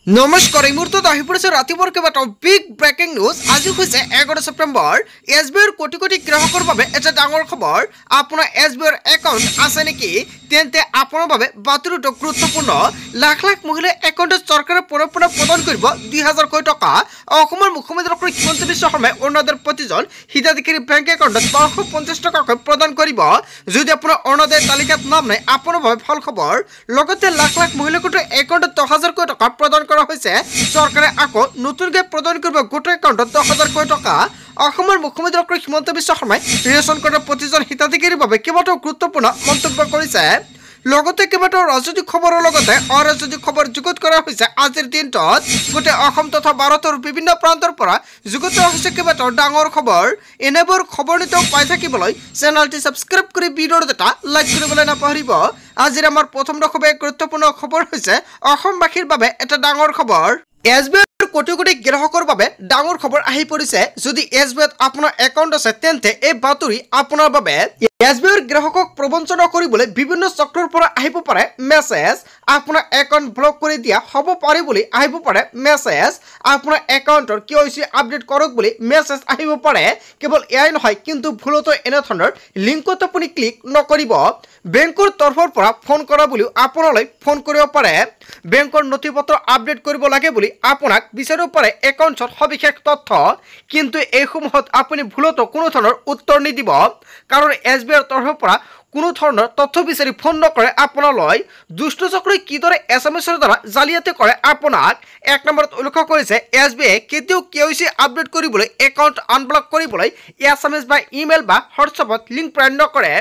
নমস্কাৰ এই মুহূৰ্তত আহি পৰিছে ৰাতিপুৱাৰ কেইবাটাও বিগ ব্ৰেকিং নিউজ। আজি হৈছে 11 ছেপ্টেম্বৰ। এছবিআইৰ কোটি কোটি গ্ৰাহকৰ বাবে এটা ডাঙৰ খবৰ। আপোনাৰ এছবিআইৰ একাউণ্ট আছে নেকি? তেন্তে আপোনাৰ বাবে বাতৰিটো গুৰুত্বপূৰ্ণ। লাখ লাখ মহিলাই একাউণ্টত চৰকাৰে পুনৰ প্ৰদান কৰিব ২০০০ কোটি টকা। অসমৰ মুখ্যমন্ত্ৰী ডক্টৰ হিমন্ত বিশ্ব শৰ্মাই অৰুণোদয়ৰ প্ৰতিজন হিতাধিকাৰী বেংক একাউণ্টত ১২৫০ টকাকৈ প্ৰদান কৰিব। যদি আপোনাৰ অৰুণোদয় তালিকাত নাম নাই, আপোনাৰ বাবে ভাল খবৰ। লগতে লাখ লাখ মহিলাক একাউণ্টত ১০,০০০ কোটি টকা প্ৰদান কৰা হৈছে। চৰকাৰে আকৌ নতুনকৈ প্ৰদান কৰিব গোটেই একাউণ্টত ১০,০০০ কোটি টকা। অসমৰ মুখ্যমন্ত্ৰী ডক্টৰ হিমন্ত বিশ্ব শৰ্মাই ৰেচন কাৰ্ডৰ প্ৰতিজন হিতাধিকাৰীৰ বাবে কেইবাটাও গুৰুত্বপূৰ্ণ মন্তব্য কৰিছে। লগতে কেইবাটাও ৰাজনৈতিক খবৰৰ লগতে অৰাজনৈতিক খবৰ যুগুত কৰা হৈছে। আজিৰ দিনটোত গোটেই অসম তথা ভাৰতৰ বিভিন্ন প্ৰান্তৰ পৰা যুগুত কৰা হৈছে কেইবাটাও ডাঙৰ খবৰ। এনেবোৰ খবৰ নিতৌ পাই থাকিবলৈ চেনেলটি ছাবস্ক্ৰাইব কৰি ভিডিঅ'টো এটা লাইক কৰিবলৈ নাপাহৰিব। আজিৰ আমাৰ প্ৰথম খুবেই গুৰুত্বপূৰ্ণ খবৰ হৈছে অসমবাসীৰ বাবে এটা ডাঙৰ খবৰ। এছবিআইৰ কোটি কোটি গ্ৰাহকৰ বাবে ডাঙৰ খবৰ আহি পৰিছে। যদি এছবিআইত আপোনাৰ একাউণ্ট আছে তেন্তে এই বাতৰি আপোনাৰ বাবে। এছবিআইৰ গ্ৰাহকক প্ৰবঞ্চনা কৰিবলৈ বিভিন্ন চক্ৰৰ পৰা আহিব পাৰে মেছেজ। আপোনাৰ একাউণ্ট ব্লক কৰি দিয়া হ'ব পাৰে বুলি আহিব পাৰে মেছেজ। আপোনাৰ একাউণ্টৰ KYC আপডেট কৰক বুলি মেছেজ আহিব পাৰে। কেৱল এয়াই নহয়, কিন্তু ভুলতো এনেধৰণৰ লিংকত আপুনি ক্লিক নকৰিব। বেংকৰ তৰফৰ পৰা ফোন কৰা বুলিও আপোনালৈ ফোন কৰিব পাৰে। বেংকৰ নথি পত্ৰ আপডেট কৰিব লাগে বুলি আপোনাক বিচাৰিব পাৰে একাউণ্টৰ সবিশেষ তথ্য। কিন্তু এইসমূহত আপুনি ভুলতো কোনো ধৰণৰ উত্তৰ নিদিব, কাৰণ এছবিআইৰ তৰফৰ পৰা কোনো ধৰণৰ তথ্য বিচাৰি ফোন নকৰে আপোনালৈ। দুষ্ট চক্ৰই কিদৰে SMS-ৰ দ্বাৰা জালিয়াতি কৰে আপোনাক। ১ নম্বৰত উল্লেখ কৰিছে এছবিআই কেতিয়াও KYC আপডেট কৰিবলৈ, একাউণ্ট আনব্লক কৰিবলৈ SMS বা ইমেইল বা হোৱাটছএপত লিংক প্ৰেৰণ নকৰে।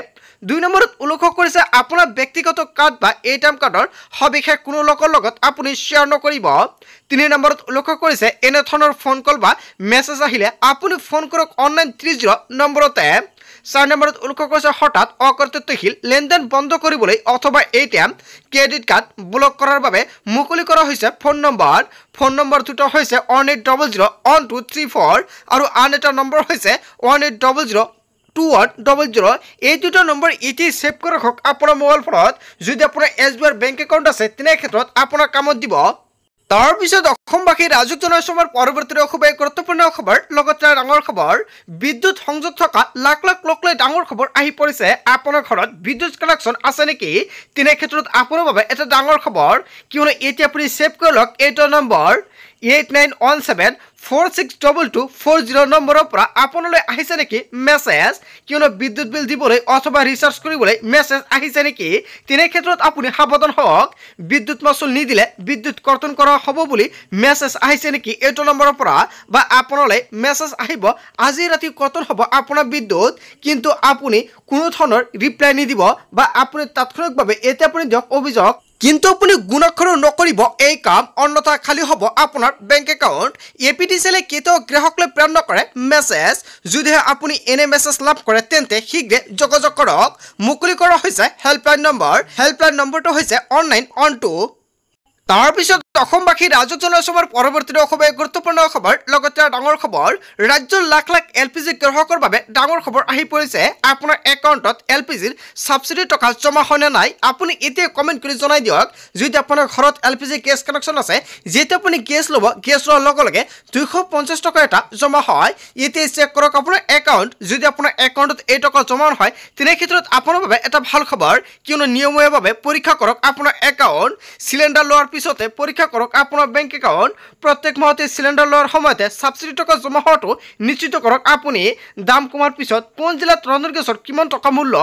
২ নম্বৰত উল্লেখ কৰিছে আপোনাৰ ব্যক্তিগত কাৰ্ড বা ATM কাৰ্ডৰ সবিশেষ কোনো লোকৰ লগত আপুনি শ্বেয়াৰ নকৰিব। ৩ নম্বৰত উল্লেখ কৰিছে এনেধৰণৰ ফোন কল বা মেছেজ আহিলে আপুনি ফোন কৰক অনলাইন ৩০ নম্বৰতে। ৪ নম্বৰত উল্লেখ কৰিছে হঠাৎ অকৰ্তৃত্বশীল লেনদেন বন্ধ কৰিবলৈ অথবা ATM ক্ৰেডিট কাৰ্ড ব্লক কৰাৰ বাবে মুকলি কৰা হৈছে ফোন নম্বৰ। ফোন নম্বৰ দুটা হৈছে 18001234 আৰু আন এটা নম্বৰ হৈছে 18002100। এই দুটা নম্বৰ এতিয়াই ছেভ কৰি ৰাখক আপোনাৰ মোবাইল ফোনত। যদি আপোনাৰ এছবিআইৰ বেংক একাউণ্ট আছে তেনে ক্ষেত্ৰত আপোনাৰ কামত দিব। তাৰপিছত অসমবাসী ৰাজুক জনাইছো আমাৰ পৰৱৰ্তী খুবেই গুৰুত্বপূৰ্ণ খবৰ। লগতে ডাঙৰ খবৰ, বিদ্যুৎ সংযোগ থকা লাখ লাখ লোকলৈ ডাঙৰ খবৰ আহি পৰিছে। আপোনাৰ ঘৰত বিদ্যুৎ কানেকশ্যন আছে নেকি? তেনে ক্ষেত্ৰত আপোনাৰ বাবে এটা ডাঙৰ খবৰ, কিয়নো এতিয়া আপুনি ছেভ কৰি লওক এইটো নম্বৰ 8917462240 নম্বৰৰ পৰা আপোনালৈ আহিছে নেকি মেছেজ। কিয়নো বিদ্যুৎ বিল দিবলৈ অথবা ৰিচাৰ্জ কৰিবলৈ মেছেজ আহিছে নেকি? তেনে ক্ষেত্ৰত আপুনি সাৱধান হওক। বিদ্যুৎ মাচুল নিদিলে বিদ্যুৎ কৰ্তন কৰা হ'ব বুলি মেছেজ আহিছে নেকি এইটো নম্বৰৰ পৰা, বা আপোনালৈ মেছেজ আহিব আজি ৰাতি কৰ্তন হ'ব আপোনাৰ বিদ্যুৎ, কিন্তু আপুনি কোনো ধৰণৰ ৰিপ্লাই নিদিব বা আপুনি তাৎক্ষণিকভাৱে এতিয়া আপুনি দিয়ক অভিযোগ, কিন্তু আপুনি গুণাক্ষৰো নকৰিব এই কাম, অন্যথা খালী হ'ব আপোনাৰ বেংক একাউণ্ট। APTCL কেতিয়াও গ্ৰাহকলৈ প্ৰেৰণ নকৰে মেছেজ। যদিহে আপুনি এনে মেছেজ লাভ কৰে তেন্তে শীঘ্ৰে যোগাযোগ কৰক। মুকলি কৰা হৈছে হেল্পলাইন নম্বৰ। হেল্পলাইন নম্বৰটো হৈছে 1912। তাৰপিছত অসমবাসী ৰাজুক জনাইছো আমাৰ পৰৱৰ্তী খুবেই গুৰুত্বপূৰ্ণ খবৰ। লগতে ডাঙৰ খবৰ, ৰাজ্যৰ লাখ লাখ LPG গ্ৰাহকৰ বাবে ডাঙৰ খবৰ আহি পৰিছে। আপোনাৰ একাউণ্টত LPGৰ ছাবচিডি টকা জমা হয়নে নাই আপুনি এতিয়া কমেণ্ট কৰি জনাই দিয়ক। যদি আপোনাৰ ঘৰত LPG গেছ কানেকশ্যন আছে, যেতিয়া আপুনি গেছ ল'ব, গেছ লোৱাৰ লগে লগে 250 টকা এটা জমা হয়। এতিয়া চেক কৰক আপোনাৰ একাউণ্ট। যদি আপোনাৰ একাউণ্টত এই টকা জমা নহয় তেনে ক্ষেত্ৰত আপোনাৰ বাবে এটা ভাল খবৰ, কিয়নো নিয়মীয়াভাৱে পৰীক্ষা কৰক আপোনাৰ একাউণ্ট। চিলিণ্ডাৰ লোৱাৰ পিছতে পৰীক্ষা কৰক আপোনাৰ বেংক একাউণ্ট। প্ৰত্যেক মাহতে চিলিণ্ডাৰ লোৱাৰ সময়তে ছাবচিডি টকা জমা হোৱাটো নিশ্চিত কৰক আপুনি। দাম কমাৰ পিছত কোন জিলাত ৰন্ধন গেছৰ কিমান টকা মূল্য।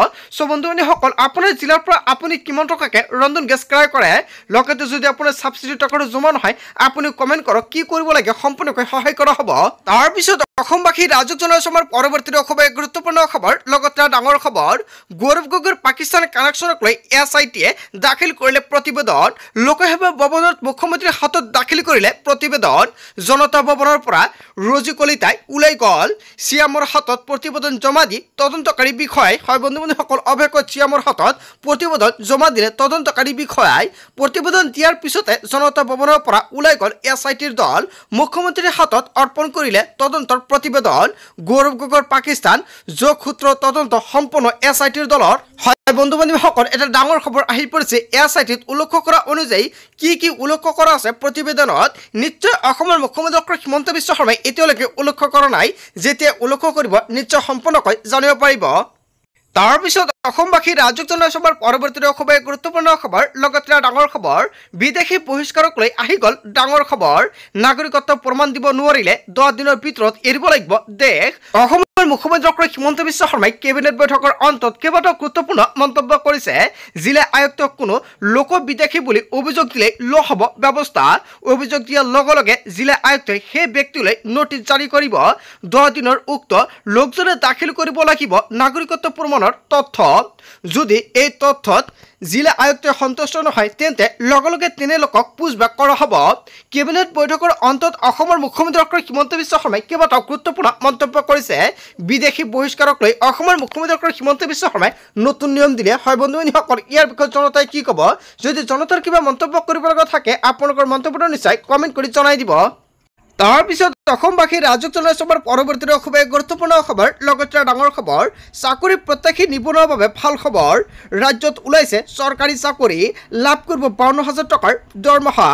বন্ধুসকল, আপোনাৰ জিলাৰ পৰা আপুনি কিমান টকাকৈ ৰন্ধন গেছ ক্ৰয় কৰে। লগতে যদি আপোনাৰ ছাবচিডি টকাটো জমা নহয় আপুনি কমেণ্ট কৰক, কি কৰিব লাগে সম্পূৰ্ণকৈ সহায় কৰা হ'ব। তাৰপিছত অসমবাসী ৰাজুক জনাইছো আমাৰ পৰৱৰ্তী খুবেই গুৰুত্বপূৰ্ণ খবৰ। লগতে ডাঙৰ খবৰ, গৌৰৱ গগৈৰ পাকিস্তান কানেকশ্যনক লৈ SITয়ে দাখিল কৰিলে প্ৰতিবেদন। লোকসেৱা ভৱনত মুখ্যমন্ত্ৰীৰ হাতত দাখিল কৰিলে প্ৰতিবেদন। জনতা ভৱনৰ পৰা ৰজি কলিতাই ওলাই গ'ল। চিএমৰ হাতত প্ৰতিবেদন জমা দি তদন্তকাৰী বিষয়াই, হয় বন্ধুসকল, অৱশেষত চিএমৰ হাতত প্ৰতিবেদন জমা দিলে তদন্তকাৰী বিষয়াই। প্ৰতিবেদন দিয়াৰ পিছতে জনতা ভৱনৰ পৰা ওলাই গ'ল SITৰ দল। মুখ্যমন্ত্ৰীৰ হাতত অৰ্পণ কৰিলে তদন্তৰ প্ৰতিবেদন। গৌৰৱ গগৈৰ পাকিস্তান যোগসূত্ৰ তদন্ত সম্পূৰ্ণ SITৰ দলৰ। হয় বন্ধু বান্ধৱীসকল এটা ডাঙৰ খবৰ আহি পৰিছে এআইচিটিত উল্লেখ কৰা অনুযায়ী কি উল্লেখ কৰা আছে প্ৰতিবেদনত নিশ্চয় অসমৰ মুখ্যমন্ত্ৰী ডক্টৰ হিমন্ত বিশ্ব শৰ্মাই এতিয়ালৈকে উল্লেখ কৰা নাই যেতিয়া উল্লেখ কৰিব নিশ্চয় সম্পূৰ্ণকৈ জানিব পাৰিব তাৰপিছত অসমবাসী ৰাজক জনসভাৰ পৰৱৰ্তী খবৰ গুৰুত্বপূৰ্ণ খবৰ লগতে ডাঙৰ খবৰ বিদেশী বহিষ্কাৰক লৈ আহি গ'ল ডাঙৰ খবৰ নাগৰিকত্ব প্ৰমাণ দিব নোৱাৰিলে 10 দিনৰ ভিতৰত এৰিব লাগিব দেশ অসমৰ মুখ্যমন্ত্ৰী ডক্টৰ হিমন্ত বিশ্ব শৰ্মাই কেবিনেট বৈঠকৰ অন্তত কেইবাটাও গুৰুত্বপূৰ্ণ মন্তব্য কৰিছে জিলা আয়ুক্তক কোনো লোক বিদেশী বুলি অভিযোগ দিলে লোৱা হ'ব ব্যৱস্থা অভিযোগ দিয়াৰ লগে লগে জিলা আয়ুক্তই সেই ব্যক্তিলৈ নোটিছ জাৰি কৰিব 10 দিনৰ উক্ত লোকজনে দাখিল কৰিব লাগিব নাগৰিকত্ব প্ৰমাণৰ তথ্য যদি এই তথ্যত জিলা আয়ুক্তই সন্তুষ্ট নহয় তেন্তে লগে লগে তেনে লোকক পুছবেক কৰা হ'ব কেবিনেট বৈঠকৰ অন্তত অসমৰ মুখ্যমন্ত্ৰী ডক্টৰ হিমন্ত বিশ্ব শৰ্মাই কেইবাটাও গুৰুত্বপূৰ্ণ মন্তব্য কৰিছে বিদেশী বহিষ্কাৰক লৈ অসমৰ মুখ্যমন্ত্ৰী ডক্টৰ হিমন্ত বিশ্ব শৰ্মাই নতুন নিয়ম দিলে হয় বন্ধুসকল ইয়াৰ বিষয়ে জনতাই কি ক'ব যদি জনতাৰ কিবা মন্তব্য কৰিব লগা থাকে আপোনালোকৰ মন্তব্যটো নিশ্চয় কমেণ্ট কৰি জনাই দিব তাৰপিছত অসমবাসী ৰাজক জনসভাৰ পৰৱৰ্তী খবৰ গুৰুত্বপূৰ্ণ খবৰ লগতে ডাঙৰ খবৰ চাকৰি প্ৰত্যাশী নিবনুৱাৰ বাবে ভাল খবৰ ৰাজ্যত ওলাইছে চৰকাৰী চাকৰি লাভ কৰিব 52,000 টকাৰ দৰমহা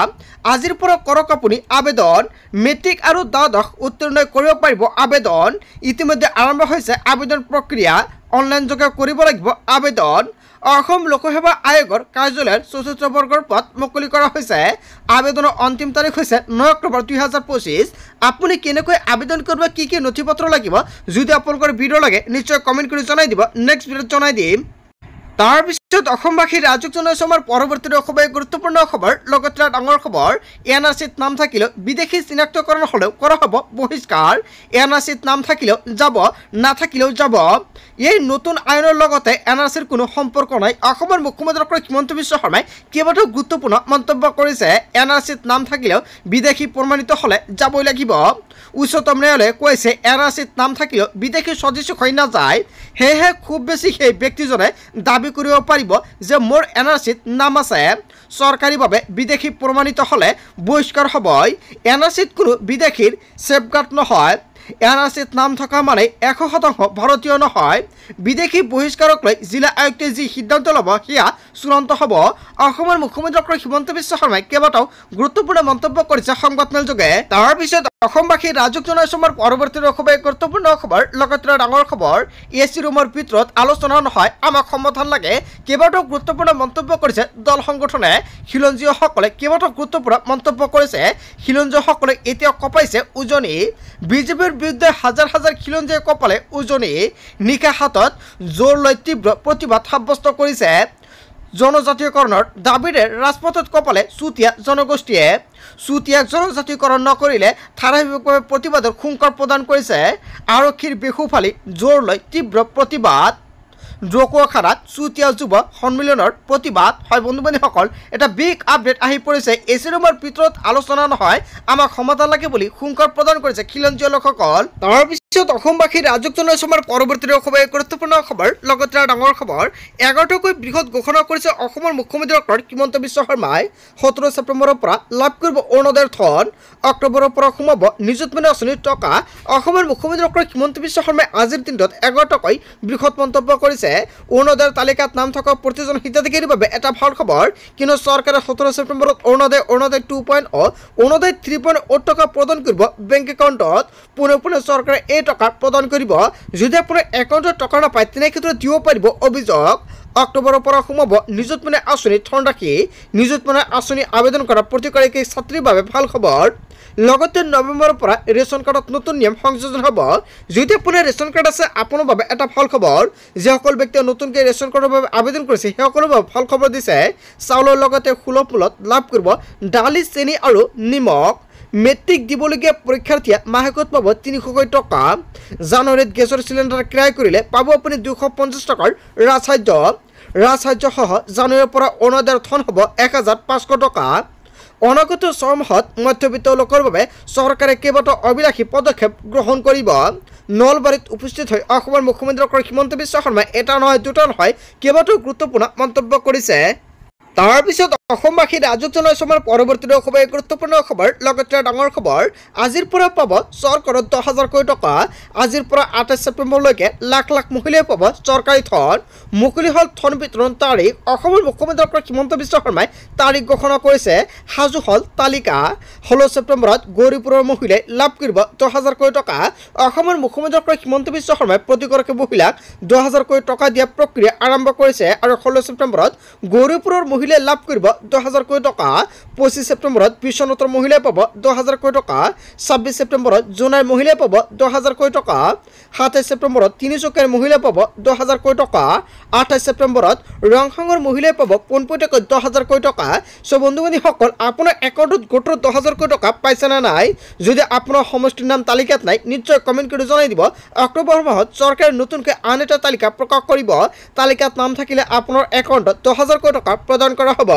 আজিৰ পৰা কৰক আপুনি আবেদন মেট্ৰিক আৰু দ্বাদশ উত্তীৰ্ণ কৰিব পাৰিব আবেদন ইতিমধ্যে আৰম্ভ হৈছে আবেদন প্ৰক্ৰিয়া অনলাইন যোগে কৰিব লাগিব আবেদন অসম লোকসেৱা আয়োগৰ কাৰ্যালয়ৰ ৪ৰ্থ বৰ্গৰ পদ মুকলি কৰা হৈছে আবেদনৰ অন্তিম তাৰিখ হৈছে 9 অক্টোবৰ 2025 আপুনি কেনেকৈ আবেদন কৰিব কি নথিপত্ৰ লাগিব যদি আপোনালোকৰ ভিডিঅ লাগে নিশ্চয় কমেণ্ট কৰি জনাই দিব নেক্সট ভিডিঅত জনাই দিম তাৰপিছত অসমবাসী ৰাজক জনসভাৰ পৰৱৰ্তী খবৰ গুৰুত্বপূৰ্ণ খবৰ লগতে ডাঙৰ খবৰ এনআৰচিত নাম থাকিলেও বিদেশী চিনাক্তকৰণ হ'লেও কৰা হ'ব বহিষ্কাৰ এনআৰচিত নাম থাকিলেও যাব নাথাকিলেও যাব এই নতুন আইনৰ লগতে এনআৰচিৰ কোনো সম্পৰ্ক নাই অসমৰ মুখ্যমন্ত্ৰী ডক্টৰ হিমন্ত বিশ্ব শৰ্মাই কেইবাটাও গুৰুত্বপূৰ্ণ মন্তব্য কৰিছে এনআৰচিত নাম থাকিলেও বিদেশী প্ৰমাণিত হ'লে যাবই লাগিব উচ্চতম ন্যায়ালয়ে কৈছে এনআৰচিত নাম থাকিলেও বিদেশী সদস্য হৈ নাযায় সেয়েহে খুব বেছি সেই ব্যক্তিজনে দাবী কৰিব পাৰিব যে মোৰ এনআৰচিত নাম আছে চৰকাৰীভাৱে বিদেশী প্ৰমাণিত হ'লে বহিষ্কাৰ হ'বই এনআৰচিত কোনো বিদেশীৰ সেফগাৰ্ড নহয় এনআৰচিত নাম থকা মানে 100% ভাৰতীয় নহয় বিদেশী বহিষ্কাৰক লৈ জিলা আয়ুক্তই যি সিদ্ধান্ত ল'ব সেয়া চূড়ান্ত হ'ব অসমৰ মুখ্যমন্ত্ৰী ডক্টৰ হিমন্ত বিশ্ব শৰ্মাই কেইবাটাও গুৰুত্বপূৰ্ণ মন্তব্য কৰিছে সংবাদমেল যোগে তাৰপিছত অসমবাসী ৰাজক জনসভাৰ পৰৱৰ্তী খবৰ গুৰুত্বপূৰ্ণ খবৰ লগতে ডাঙৰ খবৰ এচি ৰুমৰ ভিতৰত আলোচনা নহয় আমাক সমাধান লাগে কেইবাটাও গুৰুত্বপূৰ্ণ মন্তব্য কৰিছে দল সংগঠনে খিলঞ্জীয়সকলে কেইবাটাও গুৰুত্বপূৰ্ণ মন্তব্য কৰিছে খিলঞ্জীয়সকলে এতিয়া কঁপাইছে উজনি বিজেপিৰ বিৰুদ্ধে হাজাৰ হাজাৰ খিলঞ্জীয়ে কঁপালে উজনি নিশা হাতত জোৰ লৈ তীব্ৰ প্ৰতিবাদ সাব্যস্ত কৰিছে জনজাতীয়কৰণৰ দাবীৰে ৰাজপথত কঁপালে চুতীয়া জনগোষ্ঠীয়ে চুতীয়াক জনজাতীয়কৰণ নকৰিলে ধাৰাবাহিকভাৱে প্ৰতিবাদৰ খুংকাৰ প্ৰদান কৰিছে আৰক্ষীৰ বেসুফালি জোৰ লৈ তীব্ৰ প্ৰতিবাদ জকুৱাখানাত চুতীয়া যুৱ সন্মিলনৰ প্ৰতিবাদ হয় বন্ধু বান্ধৱীসকল এটা বিগ আপডেট আহি পৰিছে এচি ৰুমৰ ভিতৰত আলোচনা নহয় আমাক সমাধান লাগে বুলি হুংকাৰ প্ৰদান কৰিছে খিলঞ্জীয় লোকসকল তাৰপিছত অসমবাসী ৰাজক জনসভাৰ পৰৱৰ্তী খবৰ গুৰুত্বপূৰ্ণ খবৰ লগতে ডাঙৰ খবৰ 11টাকৈ বৃহৎ ঘোষণা কৰিছে অসমৰ মুখ্যমন্ত্ৰী ডক্টৰ হিমন্ত বিশ্ব শৰ্মাই 17 ছেপ্টেম্বৰৰ পৰা লাভ কৰিব অৰুণোদয়ৰ ধন অক্টোবৰৰ পৰা সোমাব নিযুতমনি আঁচনিৰ টকা অসমৰ মুখ্যমন্ত্ৰী ডক্টৰ হিমন্ত বিশ্ব শৰ্মাই আজিৰ দিনটোত 11টাকৈ বৃহৎ মন্তব্য কৰিছে অৰুণোদয়ৰ তালিকাত নাম থকা প্ৰতিজন হিতাধিকাৰীৰ বাবে এটা ভাল খবৰ কিন্তু চৰকাৰে 17 ছেপ্টেম্বৰত অৰুণোদয় 2.0 অৰুণোদয় 3.0 টকা প্ৰদান কৰিব বেংক একাউণ্টত পুনে চৰকাৰে এই টকা প্ৰদান কৰিব যদি আপোনাৰ একাউণ্টত টকা নাপায় তেনে ক্ষেত্ৰত দিব পাৰিব অভিযোগ অক্টোবৰৰ পৰা সোমাব নিযুতমনি আঁচনি ধন ৰাখি নিযুতমনি আঁচনি আবেদন কৰা প্ৰতিগৰাকী ছাত্ৰীৰ বাবে ভাল খবৰ লগতে নৱেম্বৰৰ পৰা ৰেচন কাৰ্ডত নতুন নিয়ম সংযোজন হ'ব যদি আপোনাৰ ৰেচন কাৰ্ড আছে আপোনাৰ বাবে এটা ভাল খবৰ যিসকল ব্যক্তিয়ে নতুনকৈ ৰেচন কাৰ্ডৰ বাবে আবেদন কৰিছে সেইসকলৰ বাবে ভাল খবৰ দিছে চাউলৰ লগতে সুলভ মূল্যত লাভ কৰিব দালি চেনি আৰু নিমখ মেট্ৰিক দিবলগীয়া পৰীক্ষাৰ্থীয়ে মাহেকত পাব 300 টকা জানুৱাৰীত গেছৰ চিলিণ্ডাৰ ক্ৰয় কৰিলে পাব আপুনি 250 টকাৰ ৰাজসাহায্যসহ জানুৱাৰীৰ পৰা অৰুণোদয়ৰ ধন হ'ব 1500 টকা অনাগত 6 মাহত মধ্যবিত্ত লোকৰ বাবে চৰকাৰে কেইবাটাও অভিলাষী পদক্ষেপ গ্ৰহণ কৰিব নলবাৰীত উপস্থিত হৈ অসমৰ মুখ্যমন্ত্ৰী ডক্টৰ হিমন্ত বিশ্ব শৰ্মাই এটা নহয় দুটা নহয় কেইবাটাও গুৰুত্বপূৰ্ণ মন্তব্য কৰিছে তাৰপিছত অসমবাসী ৰাজক জনাই সময়ৰ পৰৱৰ্তী খুবেই গুৰুত্বপূৰ্ণ খবৰ লগতে ডাঙৰ খবৰ আজিৰ পৰা পাব চৰকাৰত 10,000 কোটি টকা আজিৰ পৰা 28 ছেপ্টেম্বৰলৈকে লাখ লাখ মহিলাই পাব চৰকাৰী ধন মুকলি হল ধন বিতৰণ তাৰিখ অসমৰ মুখ্যমন্ত্ৰী ডক্টৰ হিমন্ত বিশ্ব শৰ্মাই তাৰিখ ঘোষণা কৰিছে সাজু হল তালিকা 16 ছেপ্টেম্বৰত গৌৰীপুৰৰ মহিলাই লাভ কৰিব 10,000 কোটি টকা অসমৰ মুখ্যমন্ত্ৰী ডক্টৰ হিমন্ত বিশ্ব শৰ্মাই প্ৰতিগৰাকী মহিলাক 10,000 কোটি টকা দিয়া প্ৰক্ৰিয়া আৰম্ভ কৰিছে আৰু 16 ছেপ্টেম্বৰত গৌৰীপুৰৰ মহিলাই লাভ কৰিব 10,000 কোটি টকা 25 ছেপ্টেম্বৰত বিশ্বনাথৰ মহিলাই পাব 10,000 কোটি টকা 26 ছেপ্টেম্বৰত জোনাইৰ মহিলাই পাব 10,000 কোটি টকা 27 ছেপ্টেম্বৰত তিনিচুকীয়াৰ মহিলাই পাব 10,000 কোটি টকা 28 ছেপ্টেম্বৰত ৰংহাঙৰ মহিলাই পাব পোনপটীয়াকৈ 10,000 কোটি টকা সো বন্ধুবান্ধৱীসকল আপোনাৰ একাউণ্টত গোটৰ 10,000 কোটি টকা পাইছে না নাই যদি আপোনাৰ সমষ্টিৰ নাম তালিকাত নাই নিশ্চয় কমেণ্ট কৰি জনাই দিব অক্টোবৰ মাহত চৰকাৰে নতুনকৈ আন এটা তালিকা প্ৰকাশ কৰিব তালিকাত নাম থাকিলে আপোনাৰ একাউণ্টত 10,000 কোটি টকা প্ৰদান কৰা হ'ব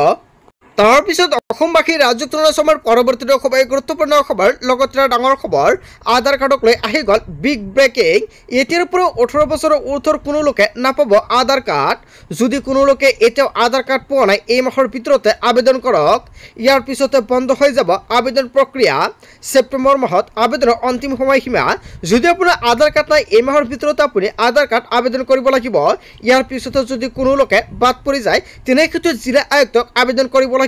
তাৰপিছত অসমবাসী ৰাজক জনাই সময়ৰ পৰৱৰ্তী খুবেই গুৰুত্বপূৰ্ণ খবৰ লগতে ডাঙৰ খবৰ আধাৰ কাৰ্ডক লৈ আহি গ'ল বিগ ব্ৰেকিং এতিয়াৰ পৰা 18 বছৰৰ ঊৰ্ধৰ কোনো লোকে নাপাব আধাৰ কাৰ্ড যদি কোনো লোকে এতিয়াও আধাৰ কাৰ্ড পোৱা নাই এই মাহৰ ভিতৰতে আবেদন কৰক ইয়াৰ পিছতে বন্ধ হৈ যাব আবেদন প্ৰক্ৰিয়া ছেপ্টেম্বৰ মাহত আবেদনৰ অন্তিম সময়সীমা যদি আপোনাৰ আধাৰ কাৰ্ড নাই এই মাহৰ ভিতৰতে আপুনি আধাৰ কাৰ্ড আবেদন কৰিব লাগিব ইয়াৰ পিছতে যদি কোনো লোকে বাদ পৰি যায় তেনে ক্ষেত্ৰত জিলা আয়ুক্তক আবেদন কৰিব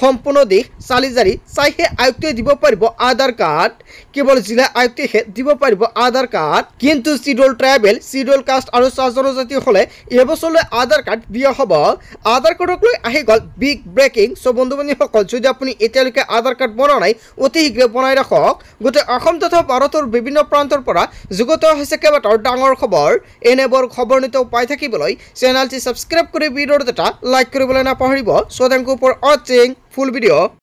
সম্পূৰ্ণ দিশ চালিজাৰি চাইহে আয়ুক্তই দিব পাৰিব আধাৰ কাৰ্ড কেৱল জিলা আয়ুক্তইহে দিব পাৰিব আধাৰ কাৰ্ড কিন্তু চিডুল ট্ৰাইবেল চিডুল কাষ্ট আৰু চাহ জনজাতি হলে এবছৰলৈ আধাৰ কাৰ্ড দিয়া হ'ব আধাৰ কাৰ্ডক লৈ আহি গ'ল বিগ ব্ৰেকিং সো বন্ধুবান্ধৱীসকল যদি আপুনি এতিয়ালৈকে আধাৰ কাৰ্ড বনোৱা নাই অতি শীঘ্ৰে বনাই ৰাখক গোটেই অসম তথা ভাৰতৰ বিভিন্ন প্ৰান্তৰ পৰা যুগত হৈছে কেইবাটাও ডাঙৰ খবৰ এনেবোৰ খবৰ নিতৌ পাই থাকিবলৈ চেনেলটি সাবস্ক্ৰাইব কৰি ভিডিঅ'টো এটা লাইক কৰিবলৈ নাপাহৰিব so thank you for watching full video